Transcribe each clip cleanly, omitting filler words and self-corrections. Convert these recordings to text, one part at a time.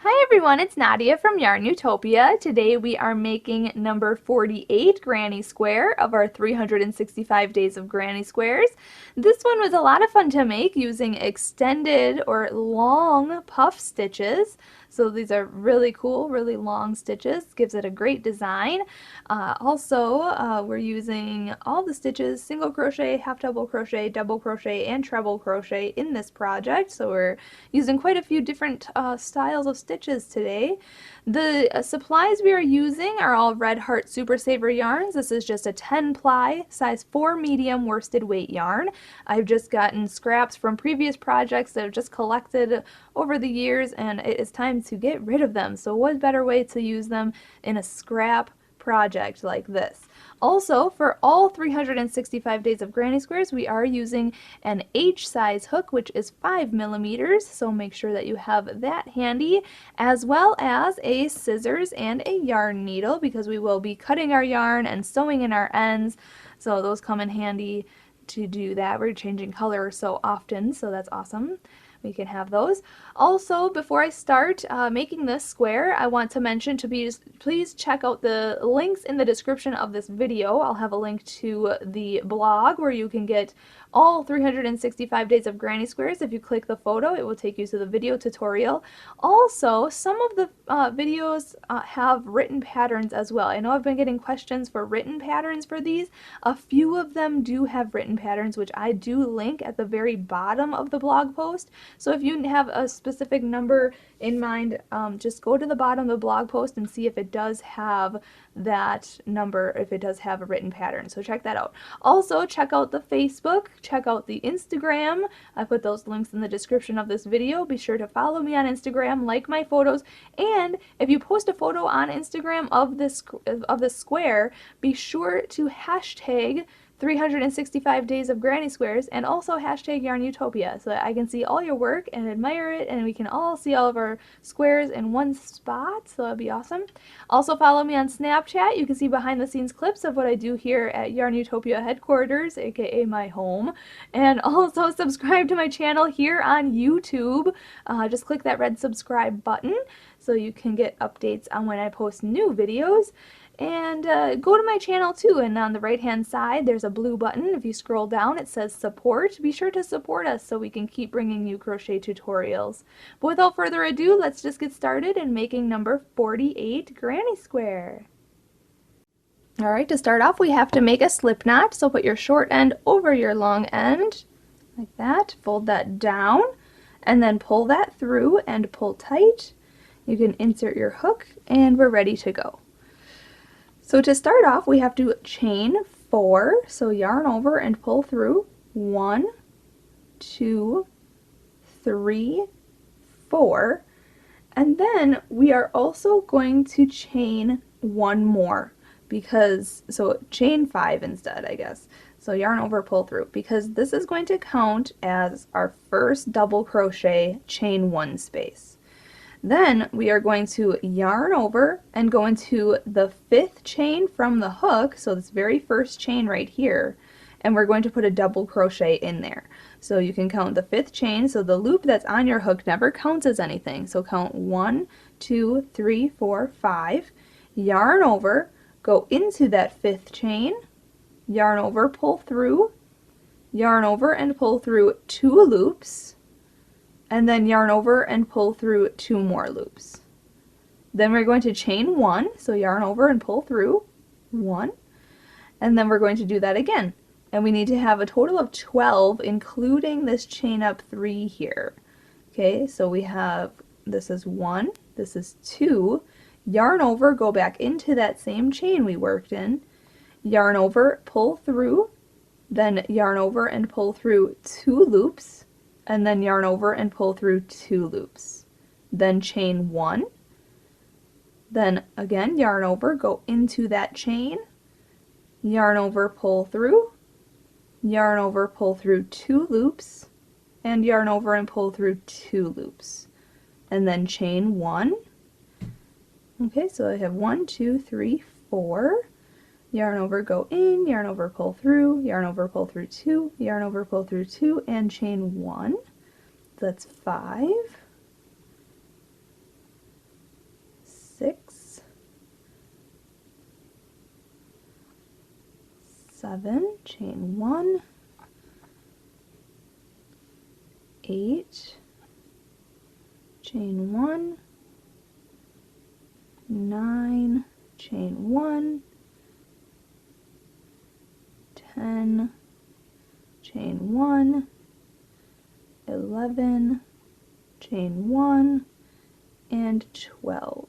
Hi everyone, it's Nadia from YARNutopia. Today we are making number 48 Granny Square of our 365 Days of Granny Squares. This one was a lot of fun to make using extended or long puff stitches. So these are really cool, really long stitches. Gives it a great design. We're using all the stitches, single crochet, half double crochet, and treble crochet in this project. So we're using quite a few different styles of stitches today. The supplies we are using are all Red Heart Super Saver yarns. This is just a 10 ply, size 4 medium worsted weight yarn. I've just gotten scraps from previous projects that I've just collected over the years, and it is time to get rid of them. So what better way to use them in a scrap project like this? Also, for all 365 Days of Granny Squares, we are using an H size hook, which is 5 millimeters, so make sure that you have that handy, as well as a scissors and a yarn needle, because we will be cutting our yarn and sewing in our ends, so those come in handy to do that. We're changing color so often, so that's awesome. We can have those. Also, before I start making this square, I want to mention to please check out the links in the description of this video. I'll have a link to the blog where you can get all 365 Days of Granny Squares. If you click the photo, it will take you to the video tutorial. Also, some of the videos have written patterns as well. I know I've been getting questions for written patterns for these. A few of them do have written patterns, which I do link at the very bottom of the blog post. So if you have a specific number in mind, just go to the bottom of the blog post and see if it does have that number, if it does have a written pattern. So check that out. Also, check out the Facebook, check out the Instagram. I put those links in the description of this video. Be sure to follow me on Instagram, like my photos, and if you post a photo on Instagram of this square, be sure to hashtag 365 Days of Granny Squares and also hashtag YARNutopia so that I can see all your work and admire it, and we can all see all of our squares in one spot, so that'd be awesome. Also follow me on Snapchat. You can see behind the scenes clips of what I do here at YARNutopia headquarters, aka my home, and also subscribe to my channel here on YouTube. Just click that red subscribe button so you can get updates on when I post new videos. And go to my channel too, and on the right hand side there's a blue button. If you scroll down, it says support. Be sure to support us so we can keep bringing you crochet tutorials. But without further ado, let's just get started in making number 48 Granny Square. Alright, to start off we have to make a slip knot, so put your short end over your long end, like that. Fold that down, and then pull that through and pull tight. You can insert your hook, and we're ready to go. So to start off, we have to chain 4, so yarn over and pull through 1, 2, 3, 4, and then we are also going to chain 1 more, so chain 5 instead, I guess. So yarn over, pull through, because this is going to count as our first double crochet, chain 1 space. Then we are going to yarn over and go into the 5th chain from the hook, so this very first chain right here, and we're going to put a double crochet in there. So you can count the 5th chain, so the loop that's on your hook never counts as anything. So count 1, 2, 3, 4, 5, yarn over, go into that 5th chain, yarn over, pull through, yarn over and pull through 2 loops, and then yarn over and pull through 2 more loops. Then we're going to chain 1, so yarn over and pull through 1, and then we're going to do that again. And we need to have a total of 12, including this chain up 3 here. Okay, so we have, this is 1, this is 2, yarn over, go back into that same chain we worked in, yarn over, pull through, then yarn over and pull through 2 loops, and then yarn over and pull through 2 loops. Then chain 1, then again yarn over, go into that chain, yarn over, pull through, yarn over, pull through 2 loops, and yarn over and pull through 2 loops. And then chain 1. Okay, so I have 1, 2, 3, 4. Yarn over, go in, yarn over, pull through, yarn over, pull through 2, yarn over, pull through 2, and chain 1. That's 5. 7, chain 1, 8, chain 1, 9, chain 1, 10, chain 1, 11, chain 1, and 12.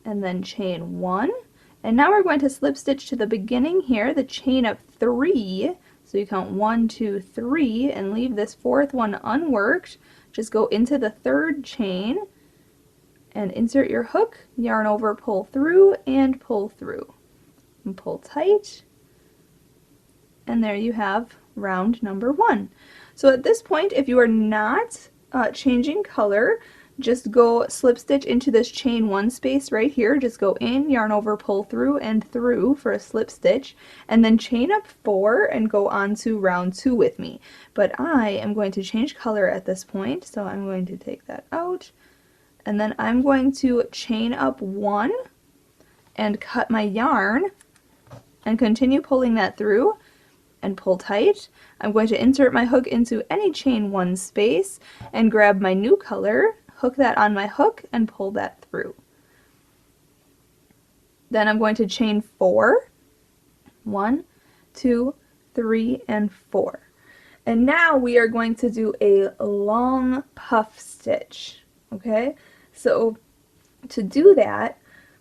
And then chain 1. And now we're going to slip stitch to the beginning here, the chain of 3. So you count 1, 2, 3, and leave this fourth one unworked. Just go into the third chain and insert your hook, yarn over, pull through, and pull through. And pull tight. And there you have round number 1. So at this point, if you are not changing color, just go slip stitch into this chain 1 space right here. Just go in, yarn over, pull through, and through for a slip stitch, and then chain up 4 and go on to round 2 with me. But I am going to change color at this point, so I'm going to take that out, and then I'm going to chain up 1 and cut my yarn and continue pulling that through and pull tight. I'm going to insert my hook into any chain 1 space and grab my new color, hook that on my hook, and pull that through. Then I'm going to chain 4. 1, 2, 3, and 4. And now we are going to do a long puff stitch. Okay, so to do that,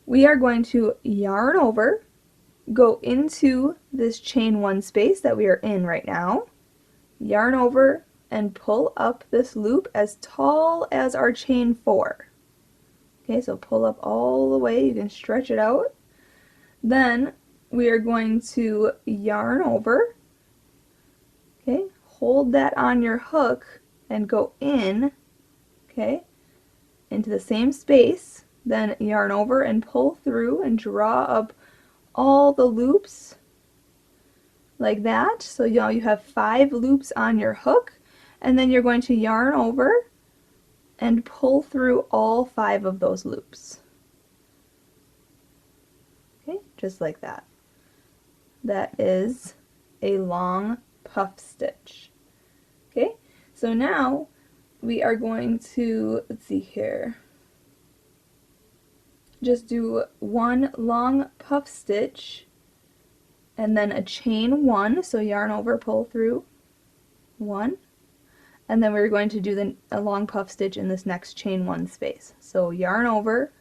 we are going to yarn over, go into this chain 1 space that we are in right now, yarn over, and pull up this loop as tall as our chain 4. Okay, so pull up all the way, you can stretch it out. Then we are going to yarn over, okay, hold that on your hook and go in, okay, into the same space, then yarn over and pull through and draw up all the loops like that. So now you have 5 loops on your hook, and then you're going to yarn over and pull through all 5 of those loops. Okay, just like that. That is a long puff stitch. Okay, so now we are going to, let's see here, just do 1 long puff stitch and then a chain 1, so yarn over, pull through 1, and then we're going to do a long puff stitch in this next chain 1 space. So yarn over,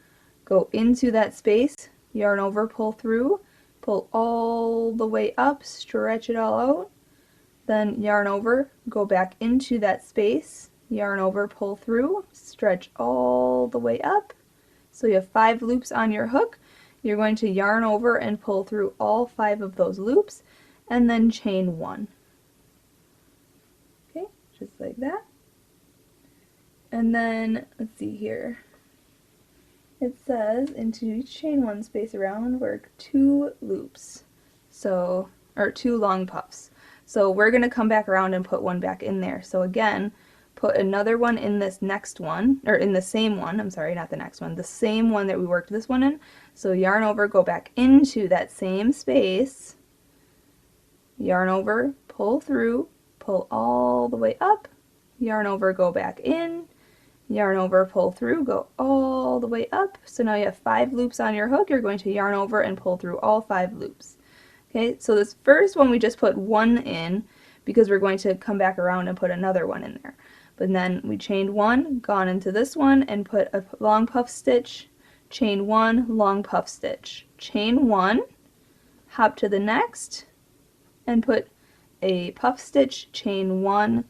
go into that space, yarn over, pull through, pull all the way up, stretch it all out, then yarn over, go back into that space, yarn over, pull through, stretch all the way up. So you have 5 loops on your hook. You're going to yarn over and pull through all 5 of those loops, and then chain 1. Okay, just like that. And then, let's see here. It says, into each chain 1 space around, work 2 loops. So, or 2 long puffs. So we're going to come back around and put 1 back in there. So again, put another one in this next one, or in the same one, I'm sorry, not the next one, the same one that we worked this one in. So yarn over, go back into that same space, yarn over, pull through, pull all the way up, yarn over, go back in, yarn over, pull through, go all the way up. So now you have 5 loops on your hook. You're going to yarn over and pull through all 5 loops. Okay, so this first one we just put 1 in because we're going to come back around and put another one in there. But then we chained 1, gone into this one, and put a long puff stitch, chain 1, long puff stitch, chain 1, hop to the next, and put a puff stitch, chain 1,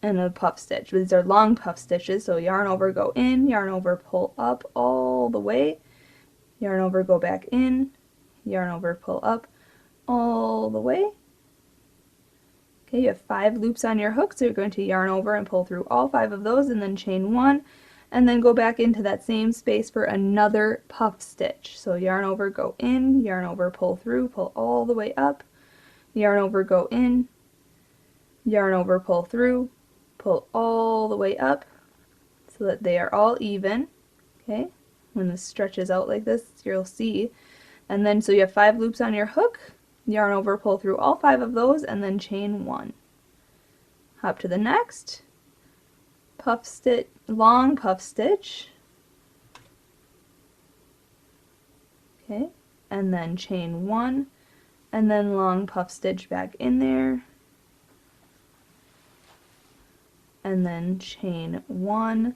and a puff stitch. These are long puff stitches, so yarn over, go in, yarn over, pull up all the way, yarn over, go back in, yarn over, pull up all the way. Okay, you have 5 loops on your hook, so you're going to yarn over and pull through all 5 of those, and then chain 1, and then go back into that same space for another puff stitch. So yarn over, go in, yarn over, pull through, pull all the way up, yarn over, go in, yarn over, pull through, pull all the way up so that they are all even. Okay, when this stretches out like this, you'll see. And then so you have 5 loops on your hook, yarn over, pull through all 5 of those, and then chain 1. Hop to the next, puff stitch, long puff stitch, okay, and then chain 1, and then long puff stitch back in there, and then chain 1,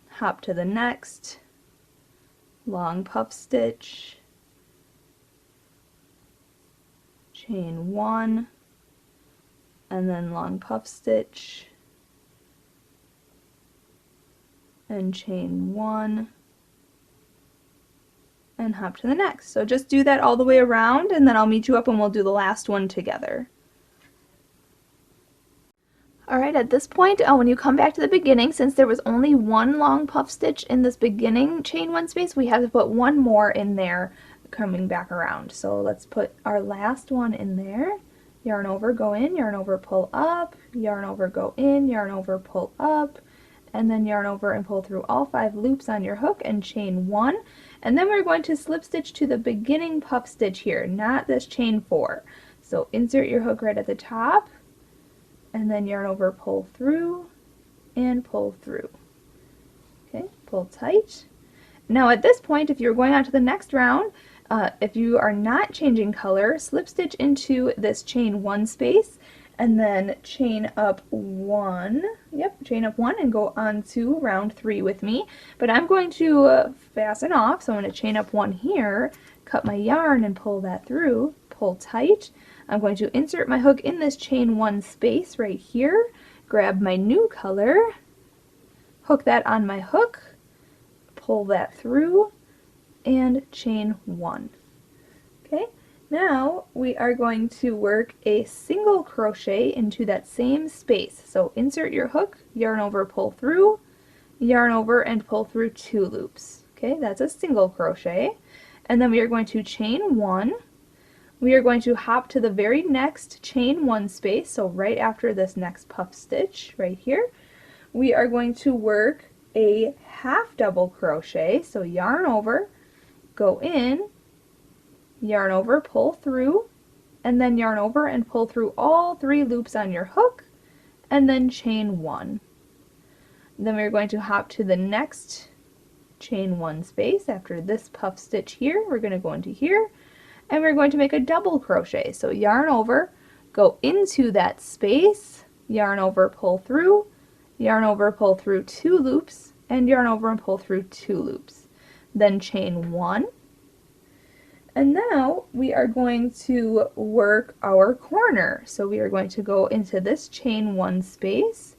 hop to the next, long puff stitch, chain 1, and then long puff stitch, and chain 1, and hop to the next. So just do that all the way around, and then I'll meet you up and we'll do the last one together. Alright, at this point, when you come back to the beginning, since there was only one long puff stitch in this beginning chain 1 space, we have to put one more in there coming back around. So let's put our last one in there. Yarn over, go in, yarn over, pull up, yarn over, go in, yarn over, pull up, and then yarn over and pull through all 5 loops on your hook and chain 1. And then we're going to slip stitch to the beginning puff stitch here, not this chain 4. So insert your hook right at the top, and then yarn over, pull through, and pull through. Okay, pull tight. Now at this point, if you're going on to the next round, if you are not changing color, slip stitch into this chain 1 space, and then chain up 1. Yep, chain up 1 and go on to round 3 with me. But I'm going to fasten off, so I'm going to chain up 1 here, cut my yarn and pull that through, pull tight. I'm going to insert my hook in this chain 1 space right here, grab my new color, hook that on my hook, pull that through, and chain 1. Okay, now we are going to work a single crochet into that same space. So insert your hook, yarn over, pull through, yarn over, and pull through 2 loops. Okay, that's a single crochet. And then we are going to chain 1. We are going to hop to the very next chain 1 space, so right after this next puff stitch right here. We are going to work a half double crochet, so yarn over, go in, yarn over, pull through, and then yarn over and pull through all 3 loops on your hook, and then chain 1. Then we're going to hop to the next chain 1 space. After this puff stitch here, we're going to go into here, and we're going to make a double crochet. So yarn over, go into that space, yarn over, pull through, yarn over, pull through 2 loops, and yarn over and pull through 2 loops. Then chain 1. And now we are going to work our corner. So we are going to go into this chain 1 space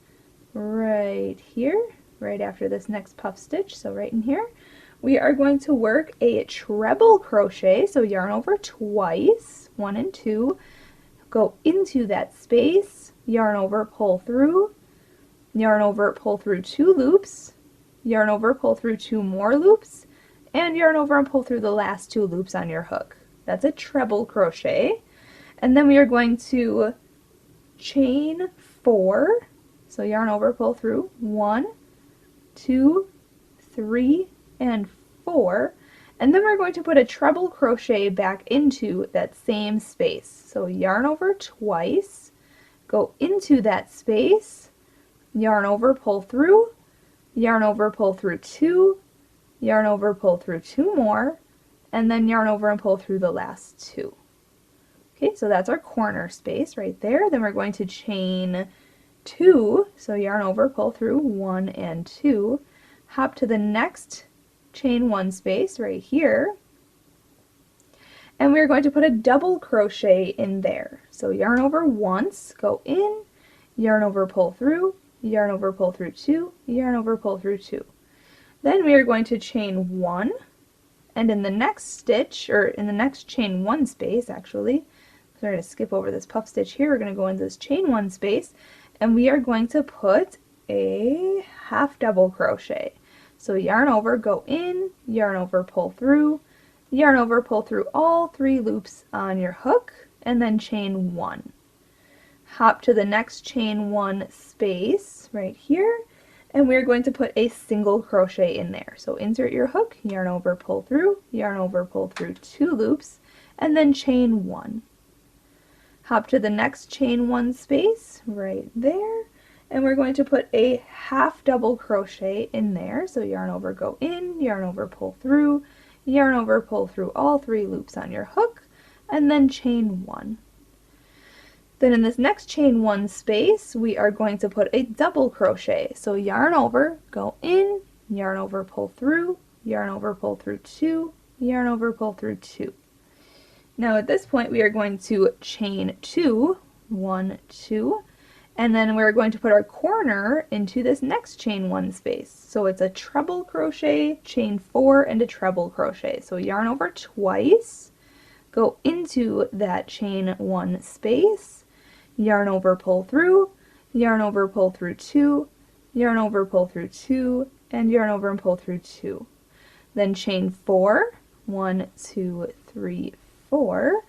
right here, right after this next puff stitch, so right in here. We are going to work a treble crochet, so yarn over twice, 1 and 2, go into that space, yarn over, pull through, yarn over, pull through 2 loops, yarn over, pull through 2 more loops, and yarn over and pull through the last 2 loops on your hook. That's a treble crochet. And then we are going to chain 4, so yarn over, pull through 1, 2, 3, and 4, and then we're going to put a treble crochet back into that same space. So yarn over twice, go into that space, yarn over, pull through, yarn over, pull through 2, yarn over, pull through 2 more, and then yarn over and pull through the last 2. Okay, so that's our corner space right there. Then we're going to chain 2, so yarn over, pull through 1 and 2, hop to the next chain 1 space right here, and we're going to put a double crochet in there. So yarn over once, go in, yarn over, pull through, yarn over, pull through 2, yarn over, pull through 2. Then we are going to chain 1, and in the next stitch, or in the next chain 1 space actually, so we're going to skip over this puff stitch here, we're going to go into this chain 1 space, and we are going to put a half double crochet. So yarn over, go in, yarn over, pull through, yarn over, pull through all 3 loops on your hook, and then chain 1. Hop to the next chain 1 space right here, and we're going to put a single crochet in there. So insert your hook, yarn over, pull through, yarn over, pull through 2 loops, and then chain 1. hop to the next chain 1 space right there, and we're going to put a half double crochet in there. So yarn over, go in, yarn over, pull through, yarn over, pull through all 3 loops on your hook, and then chain 1. Then in this next chain 1 space, we are going to put a double crochet. So yarn over, go in, yarn over, pull through, yarn over, pull through 2, yarn over, pull through 2. Now at this point we are going to chain 2, 1, 2, and then we're going to put our corner into this next chain 1 space. So it's a treble crochet, chain 4, and a treble crochet. So yarn over twice, go into that chain 1 space, yarn over, pull through, yarn over, pull through 2, yarn over, pull through 2, and yarn over and pull through 2. Then chain 4, 1, 2, 3, 4,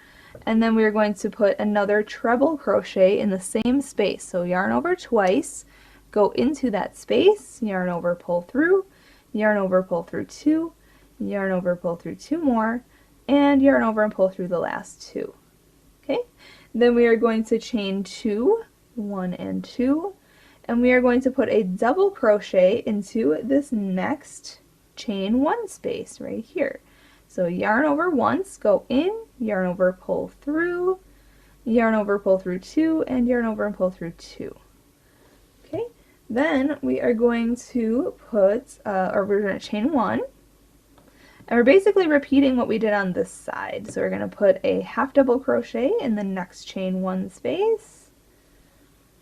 and then we're going to put another treble crochet in the same space. So yarn over twice, go into that space, yarn over, pull through, yarn over, pull through 2, yarn over, pull through 2 more, and yarn over and pull through the last 2. Okay, then we are going to chain 2, 1 and 2, and we are going to put a double crochet into this next chain 1 space right here. So yarn over once, go in, yarn over, pull through, yarn over, pull through 2, and yarn over and pull through 2. Okay, then we are going to put, we're going to chain 1, and we're basically repeating what we did on this side. So we're going to put a half double crochet in the next chain 1 space,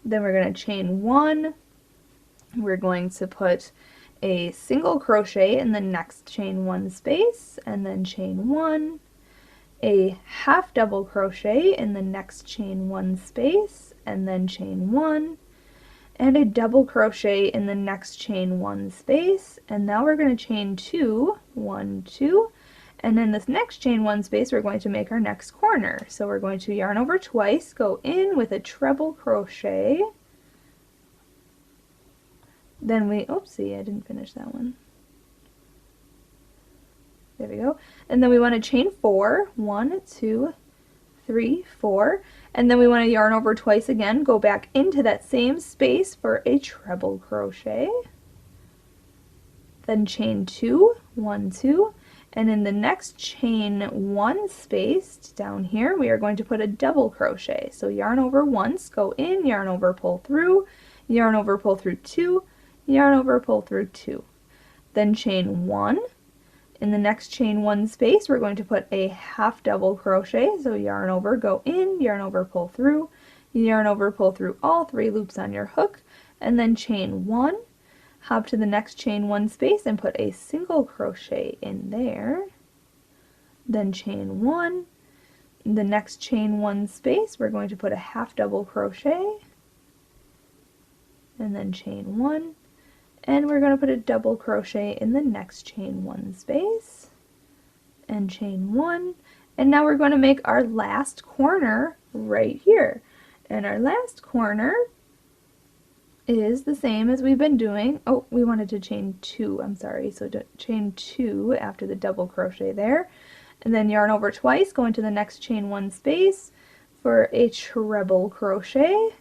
then we're going to chain 1, we're going to put a single crochet in the next chain 1 space, and then chain 1, a half double crochet in the next chain 1 space, and then chain 1, and a double crochet in the next chain 1 space, and now we're going to chain 2, 1, 2, and in this next chain 1 space we're going to make our next corner. So we're going to yarn over twice, go in with a treble crochet, then we, oopsie, I didn't finish that one. There we go. And then we want to chain 4, 1, 2, 3, 4, and then we want to yarn over twice again, go back into that same space for a treble crochet, then chain 2, 1, 2, and in the next chain 1 space down here we are going to put a double crochet. So yarn over once, go in, yarn over, pull through, yarn over, pull through 2, yarn over, pull through 2, then chain 1. In the next chain 1 space we're going to put a half double crochet, so yarn over, go in, yarn over, pull through, yarn over, pull through all 3 loops on your hook, and then chain 1, hop to the next chain 1 space and put a single crochet in there, then chain 1. In the next chain 1 space we're going to put a half double crochet, and then chain 1, and we're going to put a double crochet in the next chain 1 space, and chain 1, and now we're going to make our last corner right here. And our last corner is the same as we've been doing. Oh, we wanted to chain 2, I'm sorry, so chain 2 after the double crochet there, and then yarn over twice, go into the next chain 1 space for a treble crochet,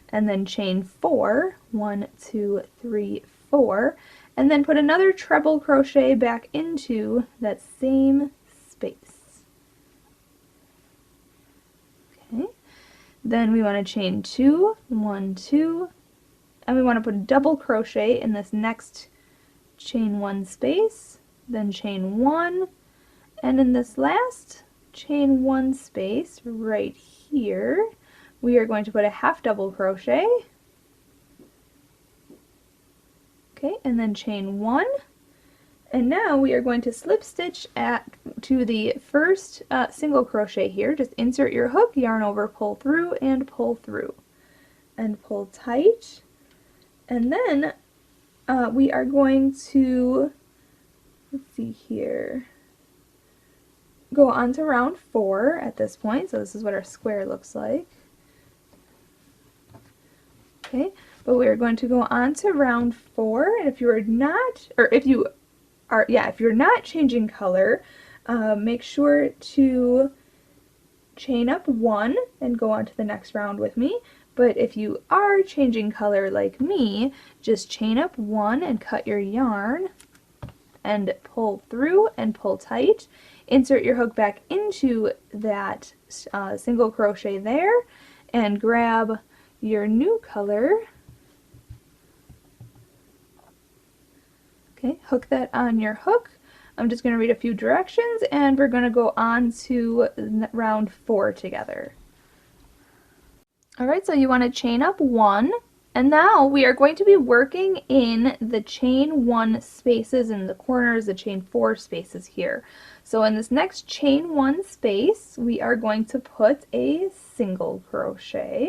and then chain 4, 1, 2, 3, 4, and then put another treble crochet back into that same space. Okay, then we want to chain 2, 1, 2, and we want to put a double crochet in this next chain 1 space, then chain 1, and in this last chain 1 space right here we are going to put a half double crochet, okay, and then chain 1, and now we are going to slip stitch to the first single crochet here. Just insert your hook, yarn over, pull through, and pull through, and pull tight, and then we are going to, let's see here, go on to round 4 at this point. So this is what our square looks like. Okay, but we're going to go on to round 4, and if you're not, or if you are, yeah, if you're not changing color, make sure to chain up 1 and go on to the next round with me. But if you are changing color like me, just chain up 1 and cut your yarn and pull through and pull tight. Insert your hook back into that single crochet there and grab your new color. Okay, hook that on your hook. I'm just going to read a few directions and we're going to go on to round 4 together. Alright, so you want to chain up 1, and now we are going to be working in the chain 1 spaces in the corners, the chain 4 spaces here. So in this next chain 1 space, we are going to put a single crochet.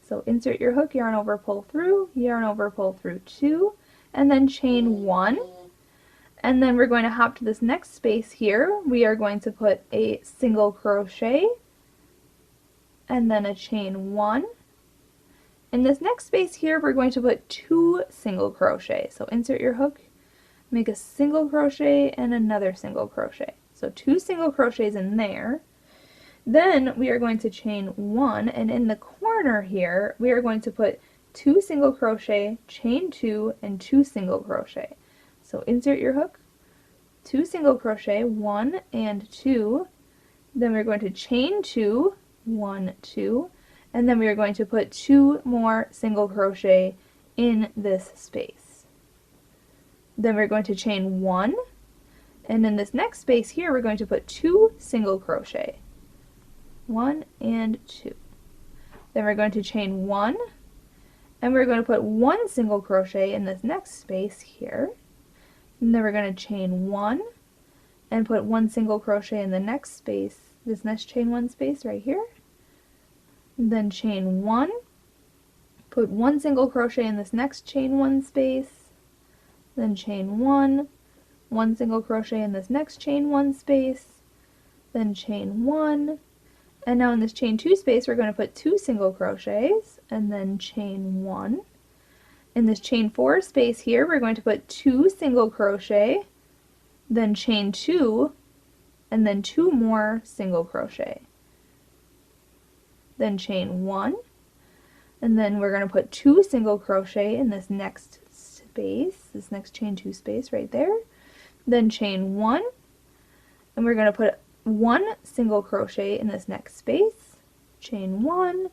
So insert your hook, yarn over, pull through 2, and then chain 1. And then we're going to hop to this next space here. We are going to put a single crochet and then a chain 1. In this next space here, we're going to put 2 single crochet. So insert your hook, make a single crochet and another single crochet. So 2 single crochets in there. Then we are going to chain 1, and in the corner here, we are going to put 2 single crochet, chain 2, and 2 single crochet. So insert your hook, 2 single crochet, 1 and 2, then we're going to chain 2, 1, 2, and then we are going to put 2 more single crochet in this space. Then we're going to chain 1, and in this next space here we're going to put 2 single crochet, 1 and 2. Then we're going to chain 1, and we're going to put 1 single crochet in this next space here. And then we're going to chain 1 and put 1 single crochet in the next space, this next chain 1 space right here. And then chain 1, put 1 single crochet in this next chain 1 space, then chain 1, 1 single crochet in this next chain 1 space, then chain 1, and now in this chain 2 space we're going to put 2 single crochets and then chain 1. In this chain 4 space here, we're going to put 2 single crochet, then chain 2, and then 2 more single crochet. Then chain 1, and then we're going to put 2 single crochet in this next space, this next chain 2 space right there. Then chain 1, and we're going to put 1 single crochet in this next space, chain 1,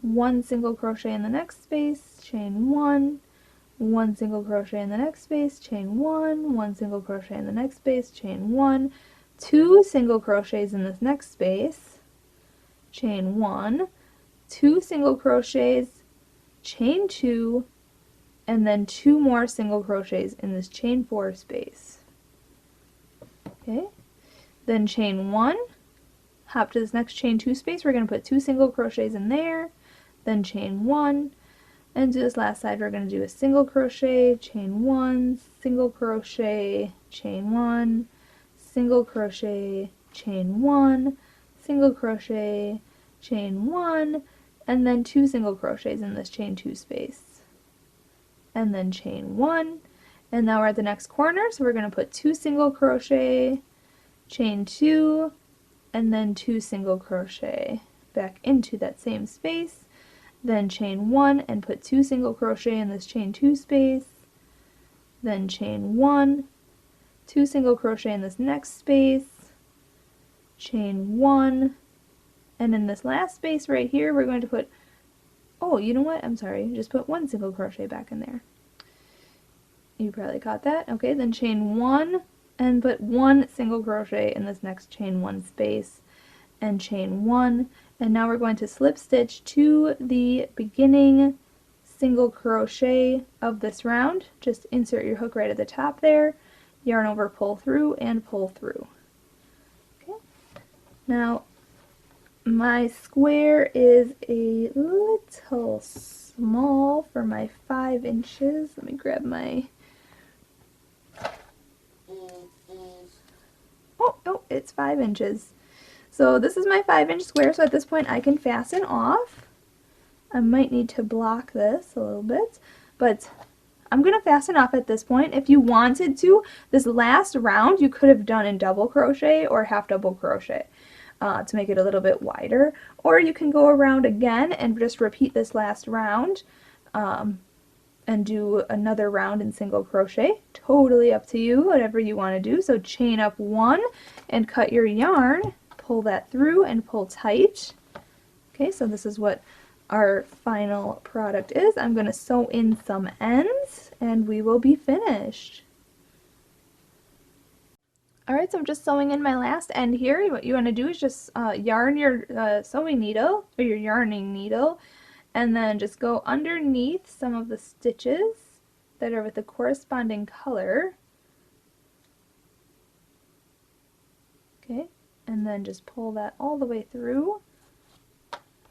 1 single crochet in the next space, chain 1, 1 single crochet in the next space, chain 1, 1 single crochet in the next space, chain 1, 2 single crochets in this next space, chain 1, 2 single crochets, chain 2, and then 2 more single crochets in this chain 4 space. Okay, then chain 1, hop to this next chain 2 space, we're going to put 2 single crochets in there, then chain 1, and to this last side we're going to do a single crochet, chain 1, single crochet, chain 1, single crochet, chain 1, single crochet, chain 1, and then 2 single crochets in this chain 2 space, and then chain 1, and now we're at the next corner, so we're going to put 2 single crochet, chain 2, and then 2 single crochet back into that same space, then chain 1 and put 2 single crochet in this chain 2 space, then chain 1, 2 single crochet in this next space, chain 1, and in this last space right here we're going to put, oh, you know what, I'm sorry, just put 1 single crochet back in there. You probably caught that. Okay, then chain 1 and put 1 single crochet in this next chain 1 space, and chain 1, and now we're going to slip stitch to the beginning single crochet of this round. Just insert your hook right at the top there, yarn over, pull through, and pull through. Okay, now my square is a little small for my 5 inches. Let me grab my, oh, it's 5 inches. So this is my 5-inch square, so at this point I can fasten off. I might need to block this a little bit, but I'm going to fasten off at this point. If you wanted to, this last round you could have done in double crochet or half double crochet. to make it a little bit wider. Or you can go around again and just repeat this last round and do another round in single crochet. Totally up to you, whatever you want to do. So chain up 1 and cut your yarn, pull that through and pull tight. Okay, so this is what our final product is. I'm going to sew in some ends and we will be finished. Alright, so I'm just sewing in my last end here. What you want to do is just yarn your sewing needle, or your yarning needle, and then just go underneath some of the stitches that are with the corresponding color. Okay, and then just pull that all the way through,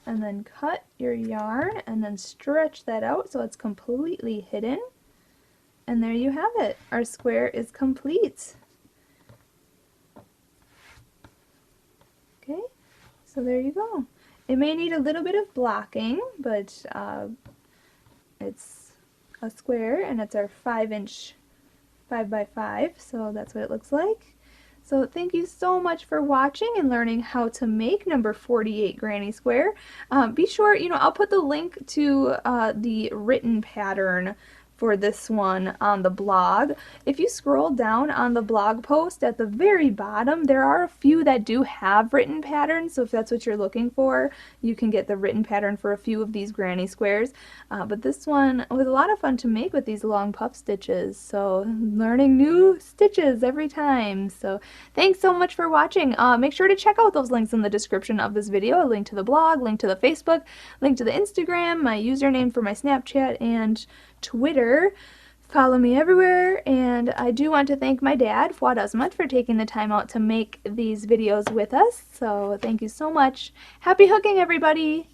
and then cut your yarn, and then stretch that out so it's completely hidden. And there you have it. Our square is complete. Okay, so there you go. It may need a little bit of blocking, but it's a square and it's our 5-inch 5x5, so that's what it looks like. So thank you so much for watching and learning how to make number 48 granny square. Be sure, I'll put the link to the written pattern for this one on the blog. If you scroll down on the blog post at the very bottom, there are a few that do have written patterns, so if that's what you're looking for, you can get the written pattern for a few of these granny squares. But this one was a lot of fun to make with these long puff stitches, so learning new stitches every time. So thanks so much for watching. Make sure to check out those links in the description of this video, a link to the blog, link to the Facebook, link to the Instagram, my username for my Snapchat, and Twitter. Follow me everywhere, and I do want to thank my dad, Fuad, Azmat, for taking the time out to make these videos with us. So thank you so much. Happy hooking, everybody!